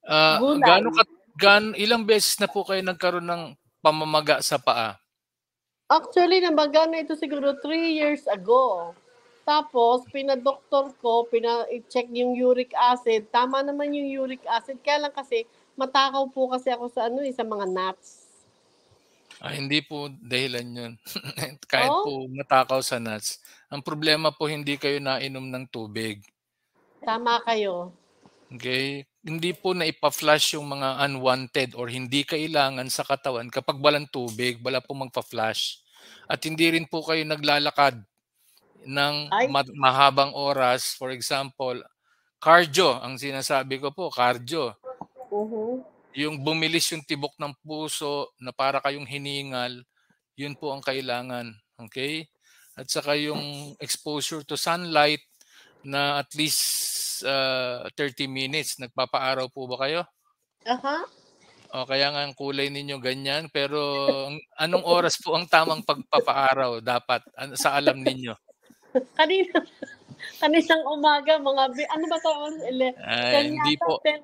Gaano Gulay. ka ilang beses na po kayo nagkaroon ng pamamaga sa paa? Actually, namaga na ito siguro 3 years ago. Tapos, pinadoktor ko, pina-check yung uric acid. Tama naman yung uric acid. Kaya lang kasi, matakaw po kasi ako sa ano sa mga nuts. Hindi po dahilan yun. Kahit Oh, po matakaw sa nuts. Ang problema po hindi kayo nainom ng tubig. tama kayo. Okay? Hindi po na ipa-flush yung mga unwanted or hindi kailangan sa katawan kapag walang tubig, wala po magpa-flush. At hindi rin po kayo naglalakad ng Ay, mahabang oras. For example, cardio, ang sinasabi ko po, cardio. uh-huh. Yung bumilis yung tibok ng puso na para kayong hiningal, yun po ang kailangan. Okay? At saka yung exposure to sunlight na at least 30 minutes. Nagpapaaraw po ba kayo? Aha. O kaya nga ang kulay ninyo ganyan. Pero anong oras po ang tamang pagpapaaraw dapat sa alam ninyo? Kanina, kanisang umaga, ano ba tawag? 10 Hindi yata, po. 10.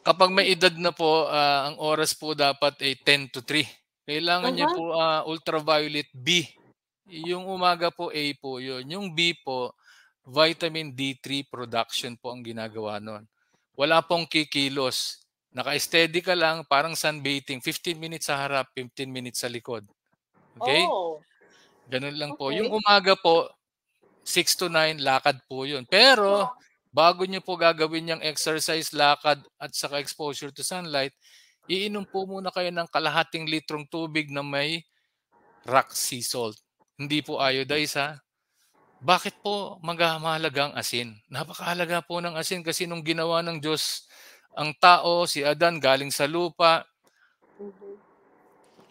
Kapag may edad na po, ang oras po dapat ay 10 to 3. Kailangan niyo Aha. po ultraviolet B. Yung umaga po A po yun. Yung B po, vitamin D3 production po ang ginagawa nun. Wala pong kikilos. Naka-steady ka lang, parang sunbathing. 15 minutes sa harap, 15 minutes sa likod. Okay? Oh, Ganun lang po. Yung okay. umaga po, 6 to 9, lakad po yun. Pero, bago nyo po gagawin yung exercise, lakad, at saka exposure to sunlight, iinom po muna kayo ng kalahating litrong tubig na may rock sea salt. Hindi po iodize ha. Bakit po mahalaga ang asin? Napakahalaga po ng asin kasi nung ginawa ng Diyos ang tao, si Adan galing sa lupa.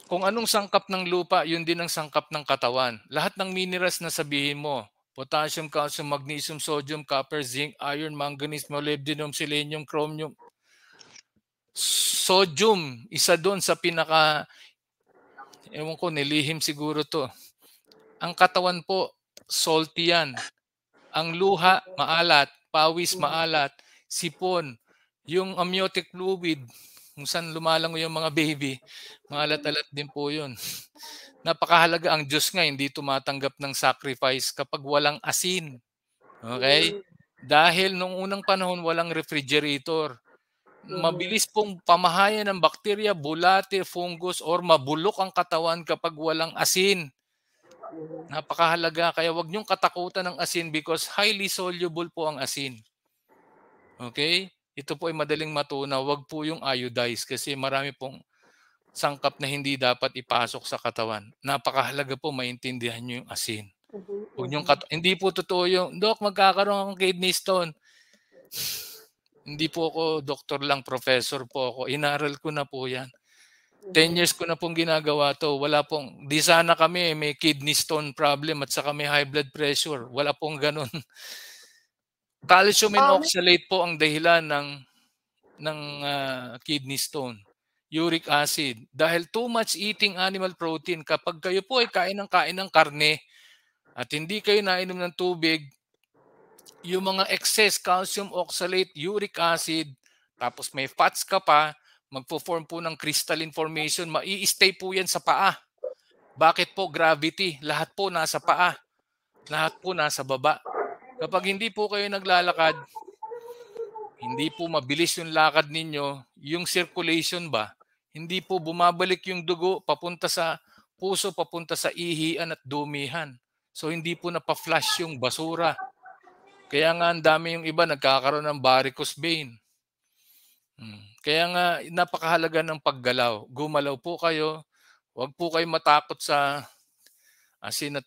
Kung anong sangkap ng lupa, yun din ang sangkap ng katawan. Lahat ng minerals na sabihin mo, potassium, calcium, magnesium, sodium, copper, zinc, iron, manganese, molybdenum, selenium, chromium. Sodium, isa doon sa ewan ko, nilihim siguro to. Ang katawan po, salty yan. Ang luha, maalat. Pawis, maalat. Sipon. Yung amniotic fluid, kung saan lumalango yung mga baby, maalat-alat din po yun. Napakahalaga. Ang Diyos nga hindi tumatanggap ng sacrifice kapag walang asin. Okay? Dahil nung unang panahon walang refrigerator. Mabilis pong pamahayan ng bakterya, bulate, fungus, or mabulok ang katawan kapag walang asin. Napakahalaga. Kaya wag niyong katakutan ng asin because highly soluble po ang asin. Okay? Ito po ay madaling matunaw. Wag po yung iodize kasi marami pong sangkap na hindi dapat ipasok sa katawan. Napakahalaga po maintindihan niyo yung asin. Wag niyong hindi po totoo yung, Dok, magkakaroon akong kidney stone. Hindi po ako doktor lang, professor po ako. Inaral ko na po yan. 10 years ko na pong ginagawa to. Wala pong, di sana kami may kidney stone problem at saka may high blood pressure. Wala pong ganun. Calcium and Um, oxalate po ang dahilan ng kidney stone. Uric acid. Dahil too much eating animal protein. Kapag kayo po ay kain ng karne at hindi kayo nainom ng tubig, yung mga excess calcium oxalate, uric acid, tapos may fats ka pa, magpo-form po ng crystalline formation, mai-stay po yan sa paa. Bakit po? Gravity. Lahat po nasa paa. Lahat po nasa baba. Kapag hindi po kayo naglalakad, hindi po mabilis yung lakad ninyo, yung circulation ba, hindi po bumabalik yung dugo papunta sa puso, papunta sa ihian at dumihan. So hindi po napa-flush yung basura. Kaya nga ang dami yung iba nagkakaroon ng varicose vein. Kaya nga napakahalaga ng paggalaw. Gumalaw po kayo. Huwag po kayo matakot sa asin at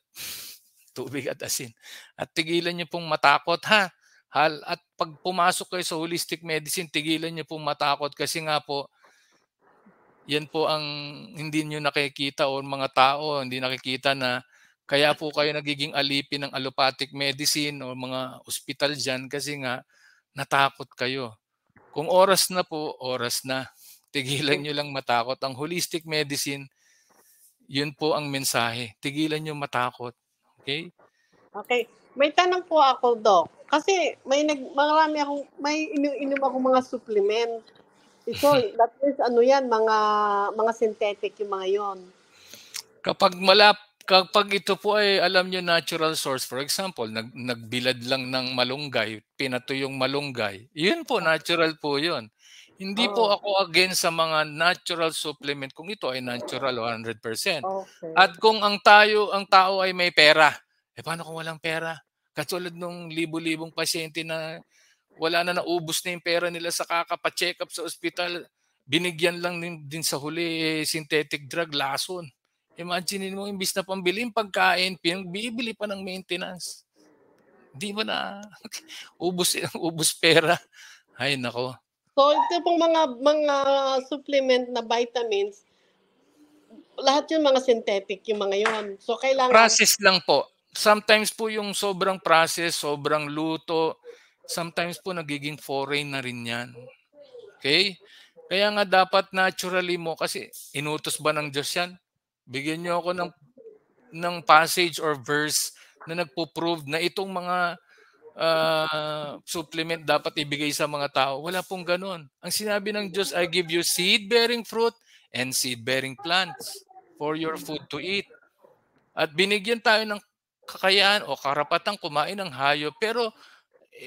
tubig at asin. At tigilan niyo pong matakot ha. At pag pumasok kayo sa holistic medicine, tigilan niyo pong matakot kasi nga po, yan po ang hindi niyo nakikita o mga tao hindi nakikita na kaya po kayo nagiging alipin ng allopathic medicine o mga ospital dyan kasi nga natakot kayo. Kung oras na po, oras na. Tigilan niyo lang matakot. Ang holistic medicine, yun po ang mensahe. Tigilan niyo matakot. Okay? okay. May tanong po ako, Doc. Kasi marami akong, may ininom akong mga supplement. Ito, that is, ano yan, mga synthetic yung mga yon. Kapag ito po ay alam nyo natural source, for example, nagbilad lang ng malunggay, pinatuyong malunggay, yun po, natural po yun. Hindi po Oh, ako against sa mga natural supplement kung ito ay natural o 100%. okay. At kung ang tao ay may pera, paano kung walang pera? Katulad nung libo-libong pasyente na wala na, naubos na yung pera nila sa kakapacheck up sa ospital, binigyan lang din sa huli synthetic drug, lason. Imagine mo, imbis na pambili yung pagkain, bibili pa ng maintenance. Di mo na ubos pera. Ay nako. So, ito pong mga supplement na vitamins, lahat yung mga synthetic yung mga yon. So, kailangan, Process lang po. Sometimes po yung sobrang process, sobrang luto, sometimes po nagiging foreign na rin yan. Okay? Kaya nga dapat naturally mo, kasi inutos ba ng Diyos yan? Bigyan niyo ako ng passage or verse na nagpo-prove na itong mga supplement dapat ibigay sa mga tao. Wala pong ganun. Ang sinabi ng Diyos, I give you seed-bearing fruit and seed-bearing plants for your food to eat. At binigyan tayo ng kakayaan o karapatang kumain ng hayop, pero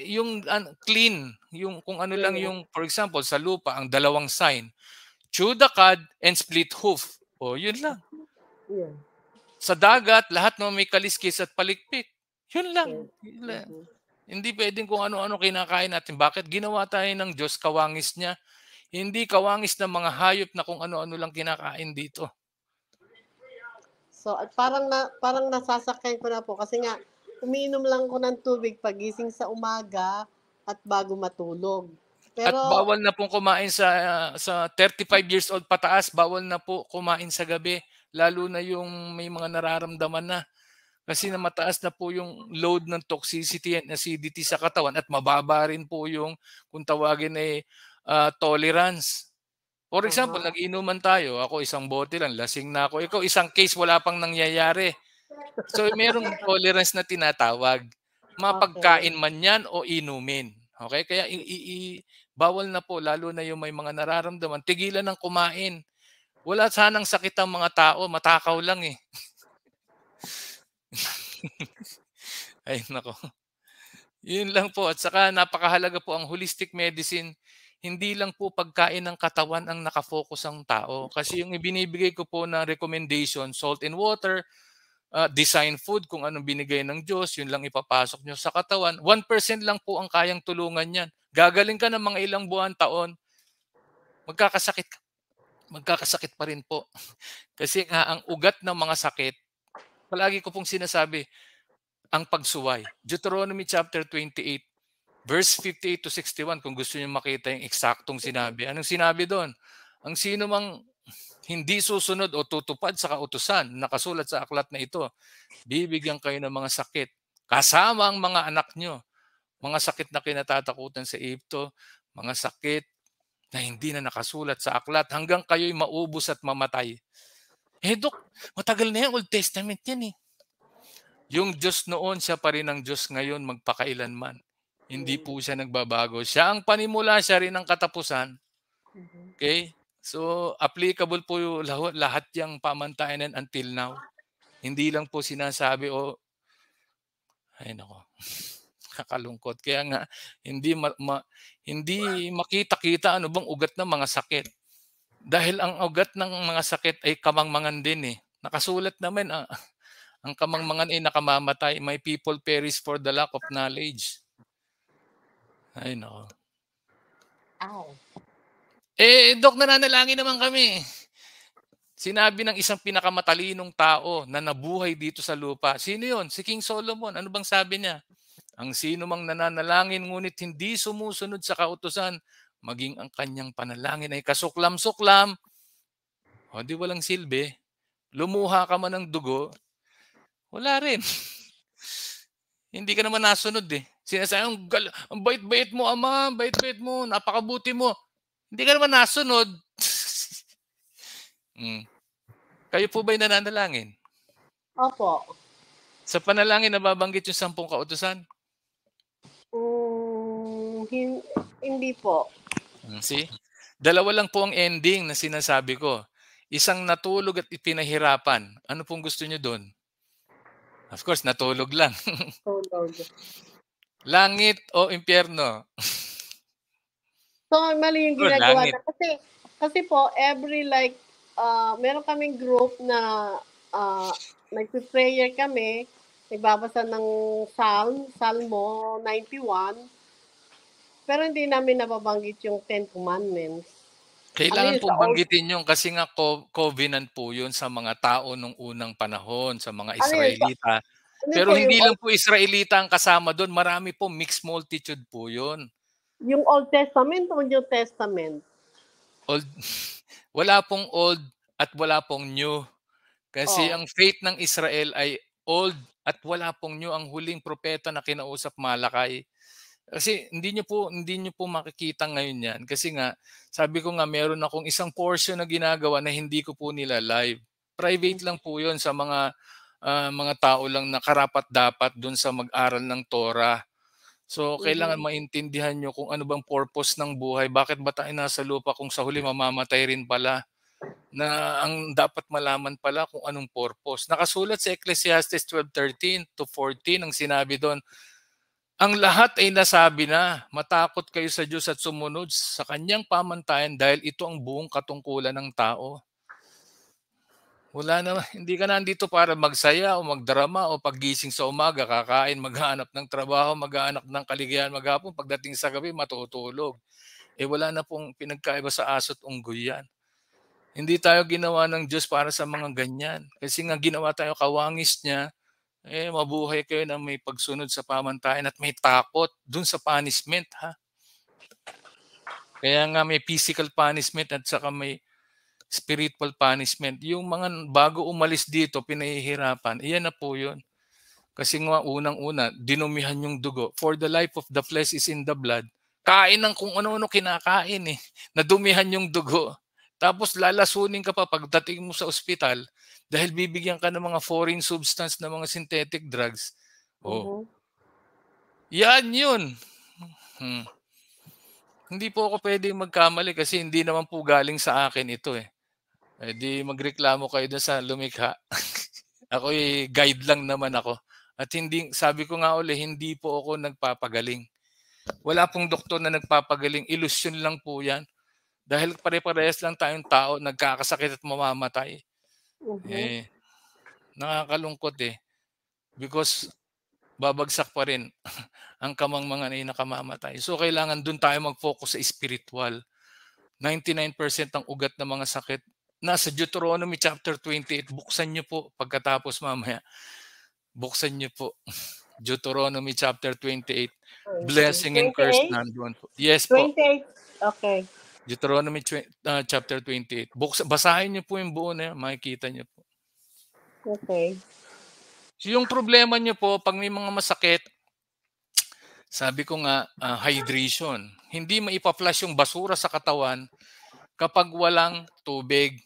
yung clean, yung kung ano lang yung, for example, sa lupa, ang dalawang sign, chew the cud and split hoof. O, yun lang. yeah. Sa dagat, lahat ng may kaliskis at palikpik. Yun lang. Okay. Yun lang. Hindi pwedeng kung ano-ano kinakain natin. Bakit ginawa tayo ng Diyos, kawangis niya? Hindi kawangis ng mga hayop na kung ano-ano lang kinakain dito. So, at parang nasasakyan ko na po kasi nga umiinom lang ko ng tubig pagising sa umaga at bago matulog. At Pero bawal na pong kumain sa 35 years old pataas, bawal na po kumain sa gabi, lalo na yung may mga nararamdaman na. Kasi na mataas na po yung load ng toxicity and acidity sa katawan at mababa rin po yung kung tawagin ay tolerance. For example, aha, nag-inuman tayo, ako isang bote lang, lasing na ako. Ikaw isang case, wala pang nangyayari. So merong tolerance na tinatawag. okay. Mapagkain man yan o inumin. Okay? Kaya bawal na po, lalo na yung may mga nararamdaman, tigilan ng kumain. Wala sanang sakit ang mga tao, matakaw lang eh. Ay nako. Yun lang po, at saka napakahalaga po ang holistic medicine. Hindi lang po pagkain ng katawan ang nakafocus ang tao. Kasi yung ibinibigay ko po na recommendation, salt and water, design food, kung anong binigay ng Diyos, yun lang ipapasok nyo sa katawan. 1% lang po ang kayang tulungan yan. Gagaling ka ng mga ilang buwan, taon, magkakasakit magkakasakit pa rin po. Kasi nga ang ugat ng mga sakit, palagi ko pong sinasabi, ang pagsuway. Deuteronomy chapter 28, verse 58 to 61, kung gusto niyo makita yung eksaktong sinabi. Anong sinabi doon? Ang sino mang hindi susunod o tutupad sa kautusan nakasulat sa aklat na ito, bibigyan kayo ng mga sakit. Kasama ang mga anak nyo. Mga sakit na kinatatakutan sa Egypto, mga sakit na hindi na nakasulat sa aklat hanggang kayo'y maubos at mamatay. Dok, matagal na yan, Old Testament yan eh. Yung Diyos noon, siya pa rin ang Diyos ngayon magpakailanman. Hindi po siya nagbabago. Siya ang panimula, siya rin ang katapusan. Okay? So, applicable po yung lahat yung pamantayan until now. Hindi lang po sinasabi ay nako, kakalungkot. Kaya nga, hindi makita-kita ano bang ugat ng mga sakit. Dahil ang ugat ng mga sakit ay kamangmangan din eh. Nakasulat naman, ang kamangmangan ay nakamamatay. My people perish for the lack of knowledge. Ay nako. Ow. Dok, nananalangin naman kami. Sinabi ng isang pinakamatalinong tao na nabuhay dito sa lupa. Sino yon? Si King Solomon. Ano bang sabi niya? Ang sino mang nananalangin ngunit hindi sumusunod sa kautusan, maging ang kanyang panalangin ay kasuklam-suklam, o di walang silbi. Lumuha ka man ng dugo, wala rin. Hindi ka naman nasunod eh. Sinasabi, ang bait-bait mo, ama, bait-bait mo, napakabuti mo. Hindi ka naman nasunod. Kayo po ba'y nananalangin? Opo. Sa panalangin nababanggit yung 10 kautusan? Hindi po. See? Dalawa lang po ang ending na sinasabi ko. Isang natulog at ipinahirapan. Ano pong gusto niyo do'n? Of course, natulog lang. Tulog. Langit o impyerno? So, mali yung Sure, ginagawa langit. na kasi po every like meron kaming group na nagpe-prayer kami, nagbabasa ng Salmo 91, pero hindi namin nababanggit yung Ten Commandments. Ano Kailangan yun sa pong old, banggitin yun kasi nga covenant po yun sa mga tao nung unang panahon, sa mga ano yun sa, Israelita. ano Pero po hindi lang po Israelita ang kasama doon, marami po mixed multitude po yun. yung Old Testament o New Testament? Old, wala pong old at wala pong new. Kasi Oh. ang faith ng Israel ay old at wala pong new. Ang huling propeta na kinausap Malakay. Kasi hindi niyo po makikita ngayon 'yan kasi nga sabi ko nga meron akong isang portion na ginagawa na hindi ko po nila live. Private lang po 'yon sa mga tao lang na karapat-dapat do'n sa mag-aral ng Torah. So kailangan maintindihan niyo kung ano bang purpose ng buhay, bakit ba tayo nasa lupa kung sa huli mamamatay rin pala, na ang dapat malaman pala kung anong purpose. Nakasulat sa Ecclesiastes 12:13 to 14 ang sinabi do'n, ang lahat ay nasabi na, matakot kayo sa Diyos at sumunod sa kanyang pamantayan dahil ito ang buong katungkulan ng tao. Wala na, hindi ka nandito para magsaya o magdrama o paggising sa umaga, kakain, maghanap ng trabaho, maghanap ng kaligayahan maghapon, pagdating sa gabi matutulog. Wala na pong pinagkaiba sa aso't unggoy yan. Hindi tayo ginawa ng Diyos para sa mga ganyan. Kasi nga ginawa tayo kawangis niya, mabuhay kayo na may pagsunod sa pamantayan at may takot dun sa punishment, ha? Kaya nga may physical punishment at saka may spiritual punishment. Yung mga bago umalis dito, pinahihirapan, iyan na po yun. Kasi nga unang-una, dinumihan yung dugo. For the life of the flesh is in the blood. Kain ng kung ano-ano kinakain eh. Nadumihan yung dugo. Tapos lalasunin ka pa pagdating mo sa ospital dahil bibigyan ka ng mga foreign substance na mga synthetic drugs. Oh, yan yun. Hmm. Hindi po ako pwedeng magkamali kasi hindi naman po galing sa akin ito eh. Di magreklamo kayo dun sa lumikha. Ako'y guide lang naman ako. At hindi, sabi ko nga uli, hindi po ako nagpapagaling. Wala pong doktor na nagpapagaling. Illusion lang po yan. Dahil pare-parehas lang tayong tao, nagkakasakit at mamamatay. Nakakalungkot eh. Because babagsak pa rin ang kamangmangan ay nakamamatay. So kailangan dun tayo mag-focus sa spiritual. 99% ng ugat ng mga sakit nasa Deuteronomy chapter 28. Buksan niyo po pagkatapos mamaya. Buksan niyo po. Deuteronomy chapter 28. Blessing and curse 28? nandoon po. Yes po. 28? Okay. Deuteronomy chapter 28. Basahin niyo po yung buo na yan. Makikita niyo po. Okay. So yung problema niyo po, pag may mga masakit, sabi ko nga, hydration. Hindi maipa-flush yung basura sa katawan kapag walang tubig.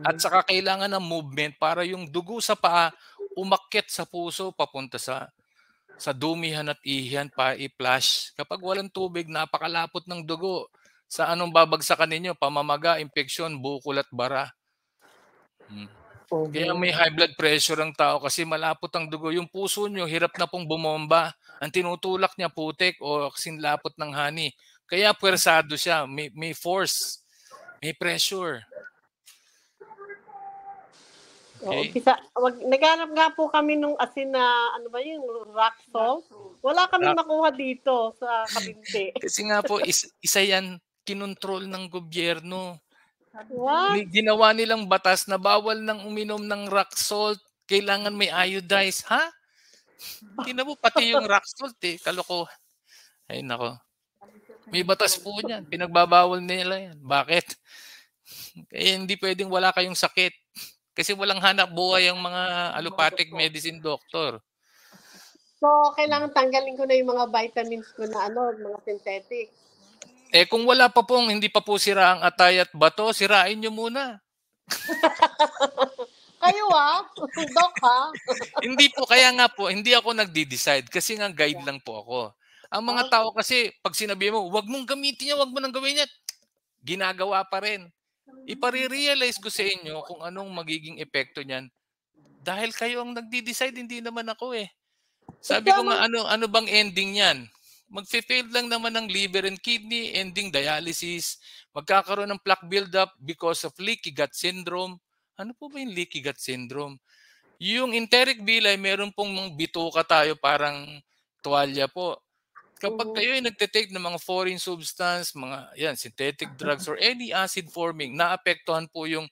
At saka kailangan ng movement para yung dugo sa paa umakyat sa puso papunta sa dumihan at ihihan para i-flush. Kapag walang tubig, napakalapot ng dugo. Sa anong babagsakan ninyo? Pamamaga, impeksyon, bukol at bara. Kaya may high blood pressure ang tao kasi malapot ang dugo. Yung puso nyo, hirap na pong bumomba. Ang tinutulak niya putik o sinlapot ng hani. Kaya pwersado siya, may force, may pressure. Okay? Naghanap nga po kami nung asin na, ano ba yung rock salt? Wala kaming makuha dito sa Kabinti. Kasi nga po, isa yan, kinontrol ng gobyerno. What? Ginawa nilang batas na bawal nang uminom ng rock salt. Kailangan may iodized. Ha? Tingnan mo, pati yung rock salt kalokohan. Ay nako. May batas po niyan. Pinagbabawal nila yan. Bakit? Hindi pwedeng wala kayong sakit. Kasi walang hanap buhay ang mga allopathic medicine doctor. So, kailangan tanggalin ko na yung mga vitamins ko na mga synthetic. Kung wala pa hindi pa po sira ang atay at bato, sirain nyo muna. kayo Doc Hindi po, kaya nga po, hindi ako nagde-decide kasi nga guide lang po ako. Ang mga tao kasi, pag sinabi mo, wag mong gamitin yan, wag mo nang gawin yan, ginagawa pa rin. Ipare-realize ko sa inyo kung anong magiging epekto niyan. Dahil kayo ang nagde-decide, hindi naman ako eh. Sabi ko nga, ano bang ending niyan? Magfe-fail lang naman ng liver and kidney, ending dialysis, magkakaroon ng plaque buildup because of leaky gut syndrome. Ano po ba yung leaky gut syndrome? Yung enteric villi, meron pong mga bituka tayo, parang tuwalya po. Kapag kayo ay nagte-take ng mga foreign substance, mga synthetic drugs or any acid forming, naapektuhan po yung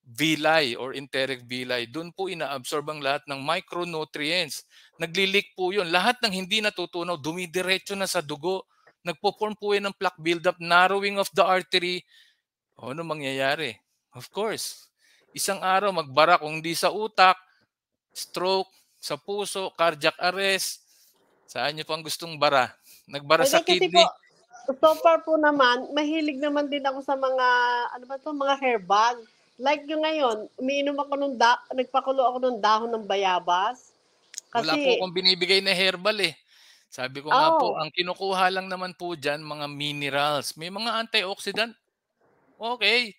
villi or enteric villi. Doon po inaabsorb ang lahat ng micronutrients. Nagli-leak po yun. Lahat ng hindi natutunaw, dumidiretso na sa dugo. Nagpo-form po yan ng plaque buildup, narrowing of the artery. Ano mangyayari? Of course, isang araw magbara, kung hindi sa utak, stroke, sa puso, cardiac arrest. Saan nyo pang gustong bara? Nagbara sa kidney. So far po naman, mahilig naman din ako sa mga, mga herbal. Like yung ngayon, umiinom ako nagpakulo ako ng dahon ng bayabas. Kasi, wala po akong binibigay na herbal eh. Sabi ko nga po, ang kinukuha lang naman po dyan, mga minerals. May mga antioxidant. Okay.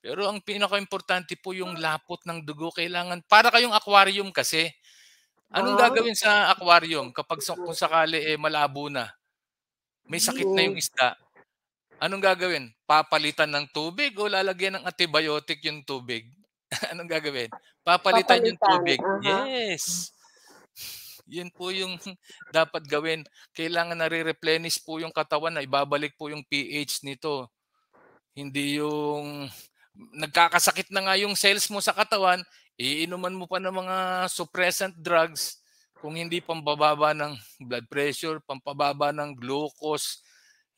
Pero ang pinaka-importante po yung lapot ng dugo. Kailangan, para kayong aquarium kasi. Anong gagawin sa aquarium kapag kung sakali malabo na? May sakit na yung isda. Anong gagawin? Papalitan ng tubig o lalagyan ng antibiotic yung tubig? Anong gagawin? Papalitan yung tubig. Yes. Yun po yung dapat gawin. Kailangan nare-replenish po yung katawan, na ibabalik po yung pH nito. Hindi yung nagkakasakit na nga yung cells mo sa katawan, iinuman mo pa ng mga suppressant drugs, kung hindi pampababa ng blood pressure, pampababa ng glucose.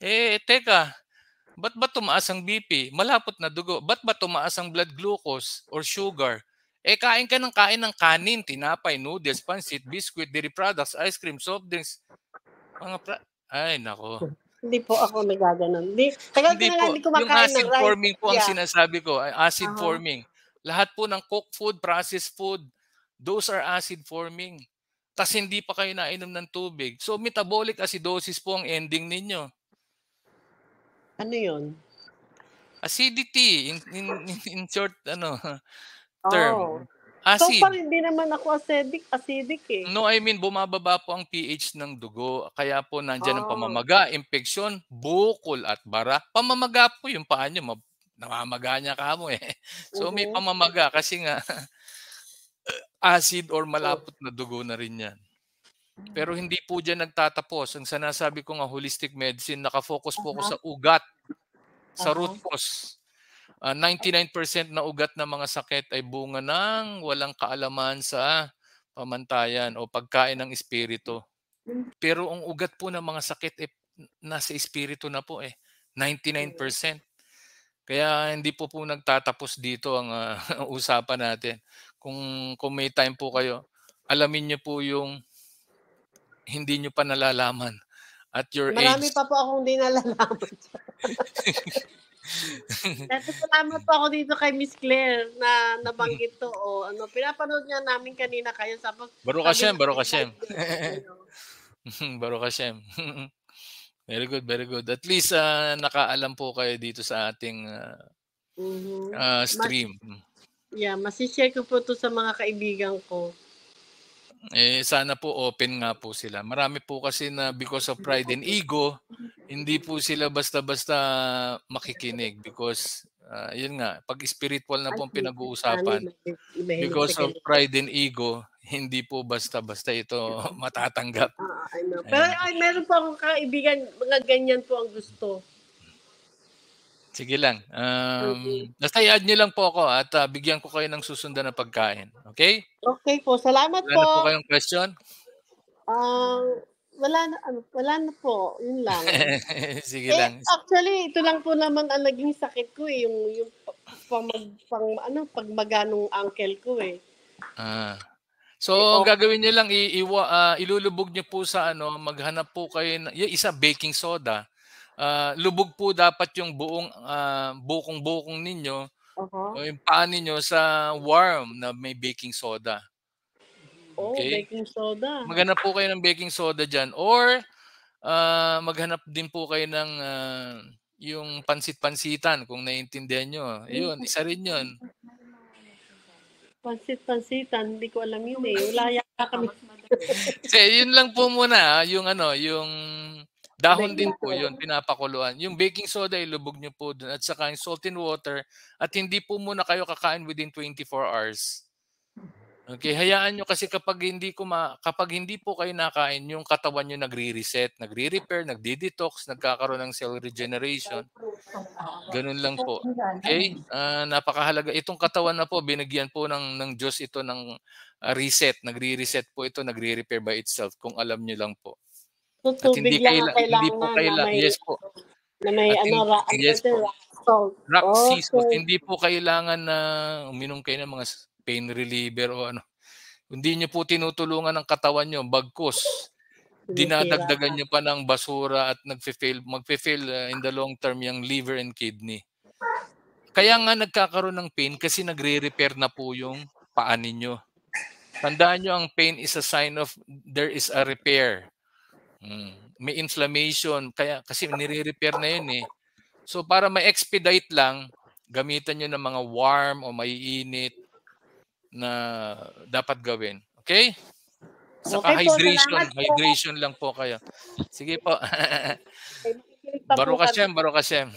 Teka, ba't ba tumaas ang BP? Malapot na dugo. Ba't ba tumaas ang blood glucose or sugar? Kain ka ng kanin, tinapay, noodles, pansit, biscuit, dairy products, ice cream, soft drinks. Ay, nako. Hindi po ako nagaganon. Hindi po. Yung acid forming po ang sinasabi ko. Acid forming. Lahat po ng cooked food, processed food, those are acid forming. Tas hindi pa kayo nainom ng tubig. So metabolic acidosis po ang ending ninyo. Ano yun? Acidity. In short, term. Acid. So far, hindi naman ako acidic eh. No, I mean, bumababa po ang pH ng dugo. Kaya po nandyan ang pamamaga, impeksyon, bukol at bara. Pamamaga po yung paa nyo. Namamaga niya ka mo eh. So may pamamaga kasi nga acid or malapot na dugo na rin yan. Pero hindi po dyan nagtatapos. Ang sinasabi ko nga, holistic medicine, nakafocus po ko sa ugat, sa root cause. 99% na ugat ng mga sakit ay bunga ng walang kaalaman sa pamantayan o pagkain ng espiritu. Pero ang ugat po ng mga sakit nasa espiritu na po 99%. Kaya hindi po nagtatapos dito ang usapan natin. Kung may time po kayo, alamin niyo po yung hindi niyo pa nalalaman at your age. Marami pa po akong hindi nalalaman. Salamat po ako dito kay Miss Claire na nabanggit to. Pinapanood niya namin kanina kayo. Baruch Hashem, Baruch Hashem. Baruch Hashem. Very good, very good. At least nakaalam po kayo dito sa ating stream. Masishare ko po to sa mga kaibigan ko. Sana po open nga po sila. Marami po kasi na because of pride and ego, hindi po sila basta-basta makikinig because yun nga, pag spiritual na po ang pinag-uusapan, because of pride and ego, hindi po basta-basta ito matatanggap. Pero meron po akong kaibigan, mga ganyan po ang gusto. Sige lang. Basta i-add nyo lang po ako at bigyan ko kayo ng susundan na pagkain. Okay? Okay po. Salamat po. Wala na po kayong question? Wala na po. Yun lang. Sige lang. Actually, ito lang po naman ang naging sakit ko yung pagmaga nung uncle ko So, gagawin niyo lang, ilulubog niyo po sa maghanap po kayo ng isa baking soda. Lubog po dapat yung buong bukong-bukong ninyo. o yung paa ninyo sa warm na may baking soda. Oh, Okay? baking soda. Maghanap po kayo ng baking soda dyan or maghanap din po kayo ng yung pansit-pansitan kung naiintindihan nyo. Yun, isa rin yun. Pansit-pansitan, hindi ko alam yun eh. Wala yata kami. Kasi yun lang po muna, yung yung dahon din po yun, pinapakuluan. Yung baking soda, ilubog nyo po dun at saka yung salt and water at hindi po muna kayo kakain within 24 hours. Okay, hayaan nyo kasi kapag hindi po kayo nakain, yung katawan nyo nagre-reset, nagre-repair, nagdi-detox, nagkakaroon ng cell regeneration. Ganun lang po. Okay? Napakahalaga. Itong katawan na po, binigyan po ng Diyos ito ng reset. Nagre-reset po ito, nagre-repair by itself kung alam nyo lang po. So, tubig lang ang kailangan yes po. Na may yes po. rock salt. Rock sea salt. Hindi po kailangan na uminom kayo ng mga pain reliever o ano. Hindi nyo po tinutulungan ng katawan nyo, bagkus. Dinadagdagan nyo pa ng basura at magfe-fail in the long term yung liver and kidney. Kaya nga nagkakaroon ng pain kasi nagre-repair na po yung paa ninyo. Tandaan nyo, ang pain is a sign of there is a repair. May inflammation, kaya kasi nire-repair na yun eh. So para ma-expedite lang, gamitan nyo ng mga warm o maiinit na dapat gawin. Okay? Saka hydration lang po kayo. Sige po. Baruch Hashem, Baruch Hashem.